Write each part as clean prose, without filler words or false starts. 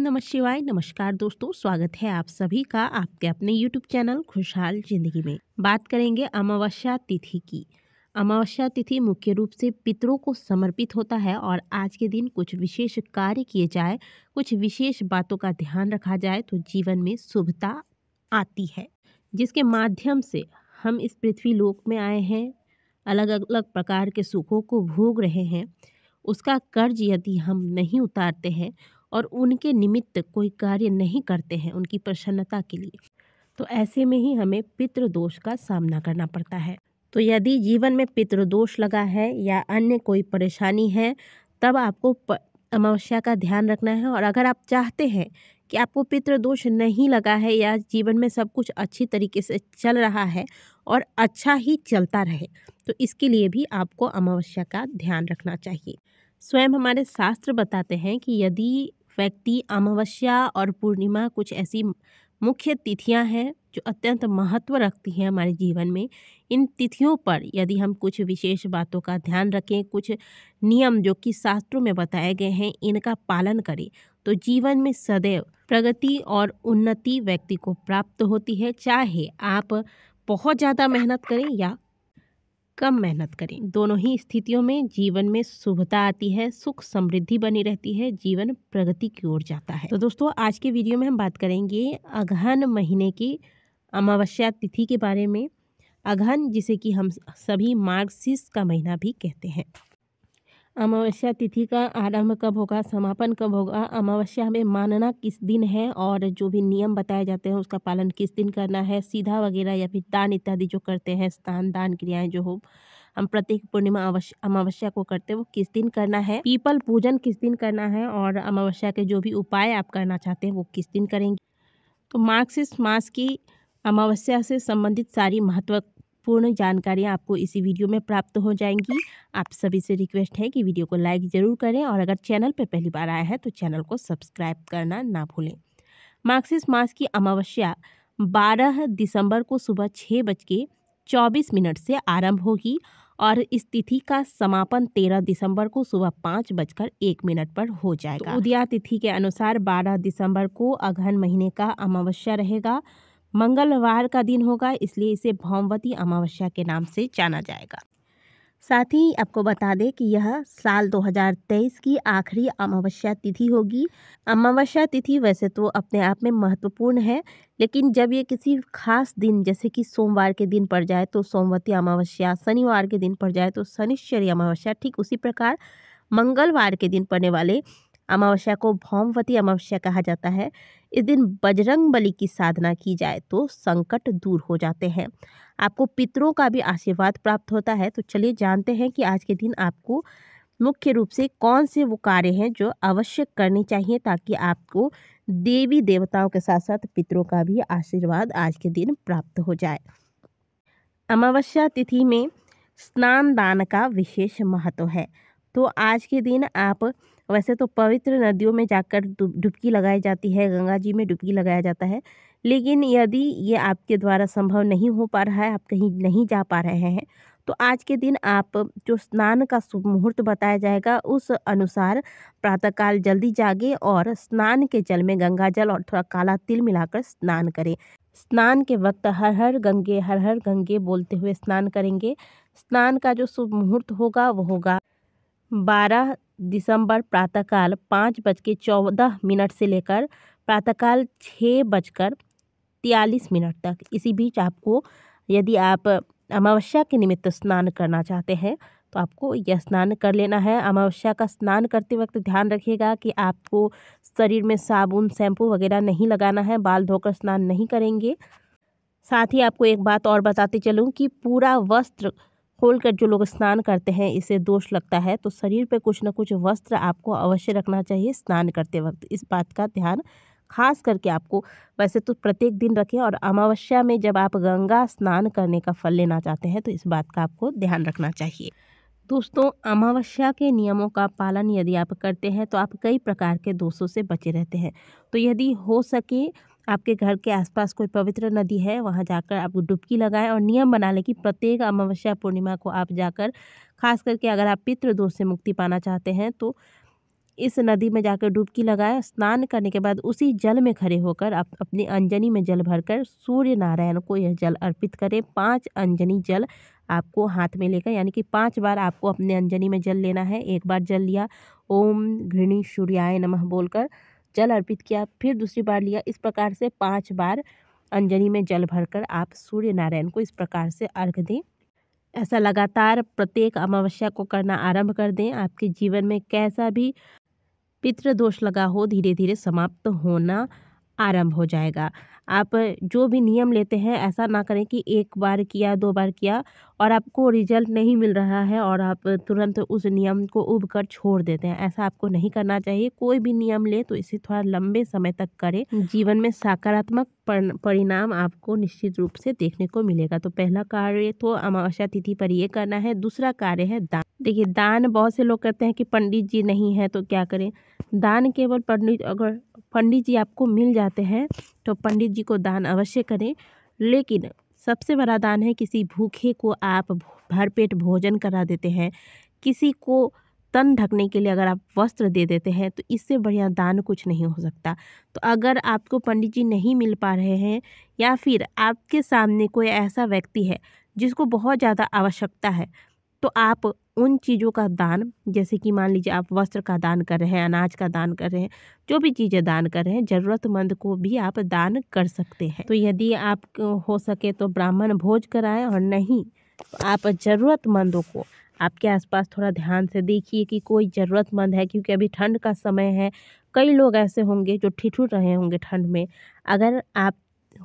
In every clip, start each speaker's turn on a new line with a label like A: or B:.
A: नमः शिवाय। नमस्कार दोस्तों, स्वागत है आप सभी का आपके अपने यूट्यूब चैनल खुशहाल जिंदगी में। बात करेंगे अमावस्या तिथि की। अमावस्या तिथि मुख्य रूप से पितरों को समर्पित होता है और आज के दिन कुछ विशेष कार्य किए जाए, कुछ विशेष बातों का ध्यान रखा जाए तो जीवन में शुभता आती है, जिसके माध्यम से हम इस पृथ्वी लोक में आए हैं, अलग अलग प्रकार के सुखों को भोग रहे हैं। उसका कर्ज यदि हम नहीं उतारते हैं और उनके निमित्त कोई कार्य नहीं करते हैं उनकी प्रसन्नता के लिए, तो ऐसे में ही हमें पितृदोष का सामना करना पड़ता है। तो यदि जीवन में पितृदोष लगा है या अन्य कोई परेशानी है, तब आपको अमावस्या का ध्यान रखना है। और अगर आप चाहते हैं कि आपको पितृदोष नहीं लगा है या जीवन में सब कुछ अच्छी तरीके से चल रहा है और अच्छा ही चलता रहे, तो इसके लिए भी आपको अमावस्या का ध्यान रखना चाहिए। स्वयं हमारे शास्त्र बताते हैं कि यदि व्यक्ति अमावस्या और पूर्णिमा कुछ ऐसी मुख्य तिथियां हैं जो अत्यंत महत्व रखती हैं हमारे जीवन में, इन तिथियों पर यदि हम कुछ विशेष बातों का ध्यान रखें, कुछ नियम जो कि शास्त्रों में बताए गए हैं इनका पालन करें, तो जीवन में सदैव प्रगति और उन्नति व्यक्ति को प्राप्त होती है। चाहे आप बहुत ज़्यादा मेहनत करें या कम मेहनत करें, दोनों ही स्थितियों में जीवन में शुभता आती है, सुख समृद्धि बनी रहती है, जीवन प्रगति की ओर जाता है। तो दोस्तों, आज के वीडियो में हम बात करेंगे अगहन महीने की अमावस्या तिथि के बारे में। अगहन, जिसे कि हम सभी मार्गशीर्ष का महीना भी कहते हैं। अमावस्या तिथि का आरंभ कब होगा, समापन कब होगा, अमावस्या हमें मानना किस दिन है और जो भी नियम बताए जाते हैं उसका पालन किस दिन करना है, सीधा वगैरह या फिर दान इत्यादि जो करते हैं, स्नान दान क्रियाएं जो हो हम प्रत्येक पूर्णिमा अमावस्या को करते हैं वो किस दिन करना है, पीपल पूजन किस दिन करना है और अमावस्या के जो भी उपाय आप करना चाहते हैं वो किस दिन करेंगे। तो मार्गशीर्ष मास की अमावस्या से संबंधित सारी महत्वपूर्ण जानकारियाँ आपको इसी वीडियो में प्राप्त हो जाएंगी। आप सभी से रिक्वेस्ट है कि वीडियो को लाइक ज़रूर करें और अगर चैनल पर पहली बार आया है तो चैनल को सब्सक्राइब करना ना भूलें। मार्गशीर्ष मास की अमावस्या 12 दिसंबर को सुबह 6:24 से आरंभ होगी और इस तिथि का समापन 13 दिसंबर को सुबह 5:01 पर हो जाएगा। तो उदया तिथि के अनुसार 12 दिसंबर को अगहन महीने का अमावस्या रहेगा। मंगलवार का दिन होगा, इसलिए इसे भौमवती अमावस्या के नाम से जाना जाएगा। साथ ही आपको बता दें कि यह साल 2023 की आखिरी अमावस्या तिथि होगी। अमावस्या तिथि वैसे तो अपने आप में महत्वपूर्ण है, लेकिन जब ये किसी खास दिन जैसे कि सोमवार के दिन पड़ जाए तो सोमवती अमावस्या, शनिवार के दिन पड़ जाए तो शनिश्चरी अमावस्या, ठीक उसी प्रकार मंगलवार के दिन पड़ने वाले अमावस्या को भौमवती अमावस्या कहा जाता है। इस दिन बजरंग बली की साधना की जाए तो संकट दूर हो जाते हैं, आपको पितरों का भी आशीर्वाद प्राप्त होता है। तो चलिए जानते हैं कि आज के दिन आपको मुख्य रूप से कौन से वो कार्य हैं जो अवश्य करने चाहिए ताकि आपको देवी देवताओं के साथ साथ पितरों का भी आशीर्वाद आज के दिन प्राप्त हो जाए। अमावस्या तिथि में स्नान दान का विशेष महत्व है। तो आज के दिन आप वैसे तो पवित्र नदियों में जाकर डुबकी लगाई जाती है, गंगा जी में डुबकी लगाया जाता है, लेकिन यदि ये आपके द्वारा संभव नहीं हो पा रहा है, आप कहीं नहीं जा पा रहे हैं, तो आज के दिन आप जो स्नान का शुभ मुहूर्त बताया जाएगा उस अनुसार प्रातःकाल जल्दी जागे और स्नान के जल में गंगा जल और थोड़ा काला तिल मिलाकर स्नान करें। स्नान के वक्त हर हर गंगे बोलते हुए स्नान करेंगे। स्नान का जो शुभ मुहूर्त होगा वो होगा 12 दिसंबर प्रातःकाल 5:14 से लेकर प्रातःकाल 6:43 तक। इसी बीच आपको, यदि आप अमावस्या के निमित्त स्नान करना चाहते हैं तो आपको यह स्नान कर लेना है। अमावस्या का स्नान करते वक्त ध्यान रखिएगा कि आपको शरीर में साबुन, शैम्पू वगैरह नहीं लगाना है, बाल धोकर स्नान नहीं करेंगे। साथ ही आपको एक बात और बताते चलूँ कि पूरा वस्त्र खोलकर जो लोग स्नान करते हैं इससे दोष लगता है, तो शरीर पे कुछ न कुछ वस्त्र आपको अवश्य रखना चाहिए स्नान करते वक्त। इस बात का ध्यान खास करके आपको वैसे तो प्रत्येक दिन रखें, और अमावस्या में जब आप गंगा स्नान करने का फल लेना चाहते हैं तो इस बात का आपको ध्यान रखना चाहिए। दोस्तों, अमावस्या के नियमों का पालन यदि आप करते हैं तो आप कई प्रकार के दोषों से बचे रहते हैं। तो यदि हो सके आपके घर के आसपास कोई पवित्र नदी है, वहां जाकर आप डुबकी लगाएं और नियम बना लें कि प्रत्येक अमावस्या पूर्णिमा को आप जाकर, खास करके अगर आप पितृ दोष से मुक्ति पाना चाहते हैं तो इस नदी में जाकर डुबकी लगाएं। स्नान करने के बाद उसी जल में खड़े होकर आप अपनी अंजनी में जल भरकर सूर्य नारायण को यह जल अर्पित करें। 5 अंजनी जल आपको हाथ में लेकर, यानी कि 5 बार आपको अपने अंजनी में जल लेना है। एक बार जल लिया, ओम घृणी सूर्याय नमः बोलकर जल अर्पित किया, फिर दूसरी बार लिया। इस प्रकार से 5 बार अंजनी में जल भरकर आप सूर्य नारायण को इस प्रकार से अर्घ दें। ऐसा लगातार प्रत्येक अमावस्या को करना आरंभ कर दें। आपके जीवन में कैसा भी पितृदोष लगा हो, धीरे धीरे समाप्त होना आरंभ हो जाएगा। आप जो भी नियम लेते हैं, ऐसा ना करें कि एक बार किया, 2 बार किया और आपको रिजल्ट नहीं मिल रहा है और आप तुरंत उस नियम को उब कर छोड़ देते हैं। ऐसा आपको नहीं करना चाहिए। कोई भी नियम ले तो इसे थोड़ा लंबे समय तक करें। जीवन में सकारात्मक परिणाम आपको निश्चित रूप से देखने को मिलेगा। तो पहला कार्य तो अमावस्या तिथि पर ये करना है। दूसरा कार्य है दान। देखिए, दान बहुत से लोग कहते हैं कि पंडित जी नहीं है तो क्या करें। दान केवल अगर पंडित जी आपको मिल जाते हैं तो पंडित जी को दान अवश्य करें, लेकिन सबसे बड़ा दान है किसी भूखे को आप भरपेट भोजन करा देते हैं। किसी को तन ढकने के लिए अगर आप वस्त्र दे देते हैं तो इससे बढ़िया दान कुछ नहीं हो सकता। तो अगर आपको पंडित जी नहीं मिल पा रहे हैं या फिर आपके सामने कोई ऐसा व्यक्ति है जिसको बहुत ज़्यादा आवश्यकता है, तो आप उन चीज़ों का दान, जैसे कि मान लीजिए आप वस्त्र का दान कर रहे हैं, अनाज का दान कर रहे हैं, जो भी चीज़ें दान कर रहे हैं, ज़रूरतमंद को भी आप दान कर सकते हैं। तो यदि आप हो सके तो ब्राह्मण भोज कराएं, और नहीं तो आप ज़रूरतमंदों को आपके आसपास थोड़ा ध्यान से देखिए कि कोई ज़रूरतमंद है, क्योंकि अभी ठंड का समय है। कई लोग ऐसे होंगे जो ठिठुर रहे होंगे ठंड में। अगर आप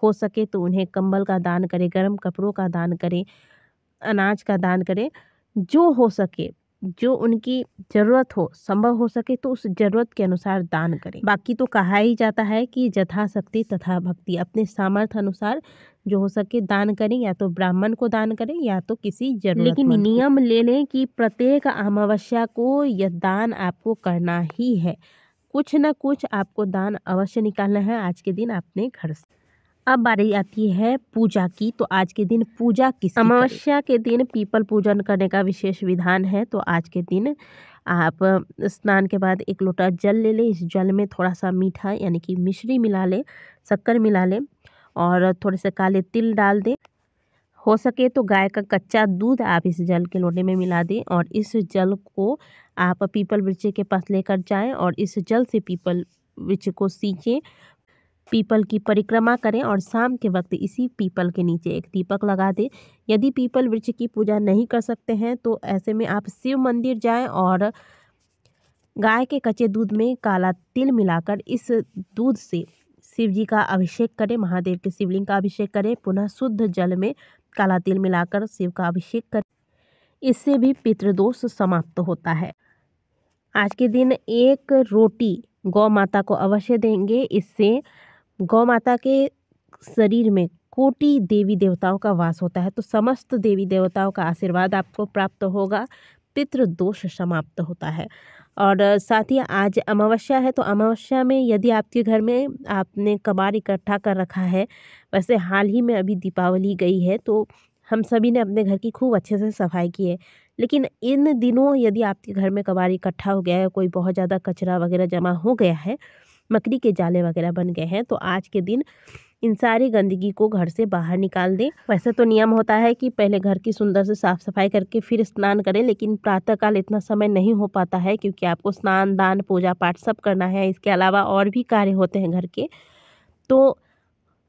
A: हो सके तो उन्हें कंबल का दान करें, गर्म कपड़ों का दान करें, अनाज का दान करें। जो हो सके, जो उनकी ज़रूरत हो, संभव हो सके तो उस ज़रूरत के अनुसार दान करें। बाकी तो कहा ही जाता है कि यथाशक्ति तथा भक्ति, अपने सामर्थ्य अनुसार जो हो सके दान करें, या तो ब्राह्मण को दान करें या तो किसी जरूरतमंद। लेकिन नियम ले लें कि प्रत्येक अमावस्या को यह दान आपको करना ही है। कुछ न कुछ आपको दान अवश्य निकालना है आज के दिन अपने घर से। अब बारी आती है पूजा की। तो आज के दिन पूजा किसकी करें? अमावस्या के दिन पीपल पूजन करने का विशेष विधान है। तो आज के दिन आप स्नान के बाद 1 लोटा जल ले लें। इस जल में थोड़ा सा मीठा यानी कि मिश्री मिला लें, शक्कर मिला लें और थोड़े से काले तिल डाल दें। हो सके तो गाय का कच्चा दूध आप इस जल के लोटे में मिला दें और इस जल को आप पीपल वृक्ष के पास लेकर जाएं और इस जल से पीपल वृक्ष को सींचें, पीपल की परिक्रमा करें और शाम के वक्त इसी पीपल के नीचे एक दीपक लगा दें। यदि पीपल वृक्ष की पूजा नहीं कर सकते हैं तो ऐसे में आप शिव मंदिर जाएं और गाय के कच्चे दूध में काला तिल मिलाकर इस दूध से शिव जी का अभिषेक करें, महादेव के शिवलिंग का अभिषेक करें। पुनः शुद्ध जल में काला तिल मिलाकर शिव का अभिषेक करें। इससे भी पितृदोष समाप्त होता है। आज के दिन 1 रोटी गौ माता को अवश्य देंगे। इससे गौ माता के शरीर में कोटि देवी देवताओं का वास होता है, तो समस्त देवी देवताओं का आशीर्वाद आपको प्राप्त होगा, पितृदोष समाप्त होता है। और साथ ही आज अमावस्या है, तो अमावस्या में यदि आपके घर में आपने कबाड़ इकट्ठा कर रखा है, वैसे हाल ही में अभी दीपावली गई है तो हम सभी ने अपने घर की खूब अच्छे से सफाई की है, लेकिन इन दिनों यदि आपके घर में कबाड़ इकट्ठा हो गया है, कोई बहुत ज़्यादा कचरा वगैरह जमा हो गया है, मकड़ी के जाले वगैरह बन गए हैं, तो आज के दिन इन सारी गंदगी को घर से बाहर निकाल दें। वैसे तो नियम होता है कि पहले घर की सुंदर से साफ सफाई करके फिर स्नान करें, लेकिन प्रातःकाल इतना समय नहीं हो पाता है क्योंकि आपको स्नान, दान, पूजा पाठ सब करना है। इसके अलावा और भी कार्य होते हैं घर के, तो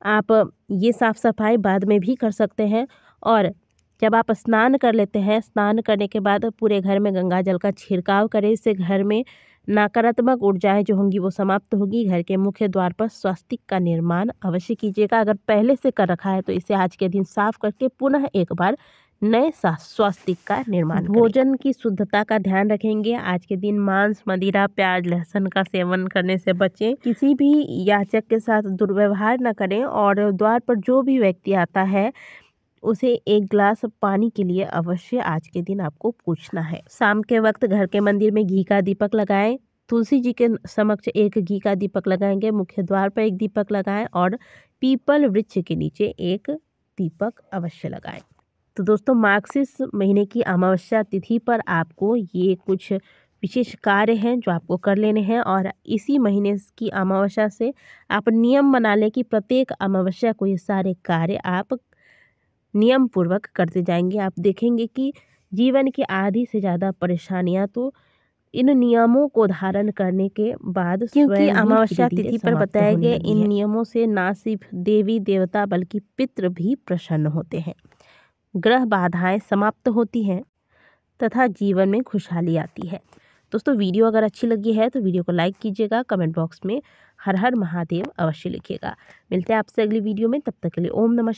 A: आप ये साफ सफाई बाद में भी कर सकते हैं। और जब आप स्नान कर लेते हैं, स्नान करने के बाद पूरे घर में गंगा जल का छिड़काव करें। इससे घर में नकारात्मक ऊर्जाएं जो होंगी वो समाप्त होगी। घर के मुख्य द्वार पर स्वस्तिक का निर्माण अवश्य कीजिएगा। अगर पहले से कर रखा है तो इसे आज के दिन साफ करके पुनः एक बार नए स्वस्तिक का निर्माण। भोजन की शुद्धता का ध्यान रखेंगे। आज के दिन मांस, मदिरा, प्याज, लहसुन का सेवन करने से बचें। किसी भी याचक के साथ दुर्व्यवहार न करें और द्वार पर जो भी व्यक्ति आता है उसे 1 गिलास पानी के लिए अवश्य आज के दिन आपको पूछना है। शाम के वक्त घर के मंदिर में घी का दीपक लगाएं। तुलसी जी के समक्ष 1 घी का दीपक लगाएंगे। मुख्य द्वार पर 1 दीपक लगाएं और पीपल वृक्ष के नीचे 1 दीपक अवश्य लगाएं। तो दोस्तों, मार्गशीर्ष महीने की अमावस्या तिथि पर आपको ये कुछ विशेष कार्य हैं जो आपको कर लेने हैं। और इसी महीने की अमावस्या से आप नियम बना लें कि प्रत्येक अमावस्या को ये सारे कार्य आप नियम पूर्वक करते जाएंगे। आप देखेंगे कि जीवन की आधी से ज़्यादा परेशानियां तो इन नियमों को धारण करने के बाद, क्योंकि अमावस्या तिथि पर बताए गए इन नियमों से ना सिर्फ देवी देवता बल्कि पितृ भी प्रसन्न होते हैं, ग्रह बाधाएं समाप्त होती हैं तथा जीवन में खुशहाली आती है। दोस्तों, वीडियो अगर अच्छी लगी है तो वीडियो को लाइक कीजिएगा, कमेंट बॉक्स में हर हर महादेव अवश्य लिखिएगा। मिलते हैं आपसे अगली वीडियो में, तब तक के लिए ओम नमः।